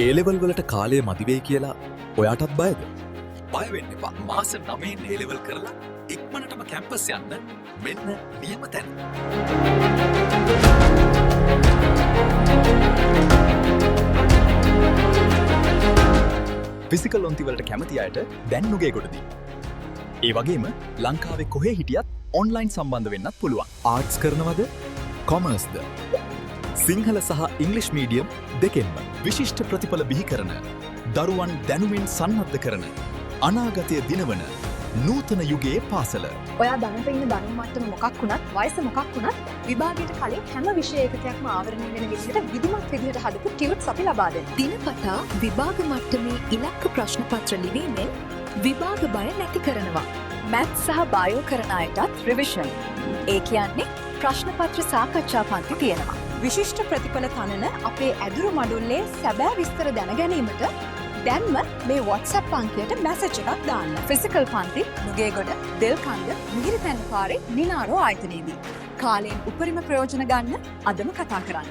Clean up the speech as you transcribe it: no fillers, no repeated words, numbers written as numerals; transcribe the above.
A level වලට කාලය මදිවේ කියලා ඔයාටත් බයද? බය වෙන්න එපා. මාස 9න් ඒලෙවල් කරලා ඉක්මනටම කැම්පස් යන්න මෙන්න නියම තැන. ෆිසිකල් ඔන්ති වලට කැමති අයට දැන් නුගේගොඩදී. ඒ වගේම ලංකාවේ කොහේ හිටියත් ඔන්ලයින් සම්බන්ධ වෙන්නත් පුළුවන්. ආර්ට්ස් කරනවද? කොමර්ස්ද? සිංහල සහ ඉංග්ලිෂ් මීඩියම් දෙකෙන්ම විශිෂ්ට ප්‍රතිඵල බිහි කරන, දරුවන් දැනුමින් සන්නද්ධ කරන, අනාගතය දිනවන නූතන යුගයේ පාසල. ඔයා දැනට ඉන්න දැනුම මට්ටම මොකක් වුණත්, වයස මොකක් වුණත් විභාගයට කලින් හැම විෂය එකකයක්ම ආවරණය වෙන විදිහට විධිමත් විදිහට හදපු ටියුට්ස් අපි ලබා දෙනවා. දිනපතා විභාග මට්ටමේ ඉලක්ක ප්‍රශ්න පත්‍ර ලිවීමෙන් විභාග බය නැති කරනවා. මැත්ස් සහ බයෝ කරන අයටත් රිවිෂන්. ඒ කියන්නේ ප්‍රශ්න පත්‍ර සාකච්ඡා පන්ති තියෙනවා. විශිෂ්ට ප්‍රතිඵල තනන අපේ ඇදුරු මඩුල්ලේ සැබෑ විස්තර දැන ගැනීමට දැන්ම මේ WhatsApp අංකයට මැසේජ් එකක් දාන්න. ෆිසිකල් පන්ති නුගේගොඩ, දෙල්කන්ද, මිහිරිතැන්න පාරේ නිනාරෝ ආයතනයේදී. කාලයෙන් උපරිම ප්‍රයෝජන ගන්න අදම කතා කරන්න.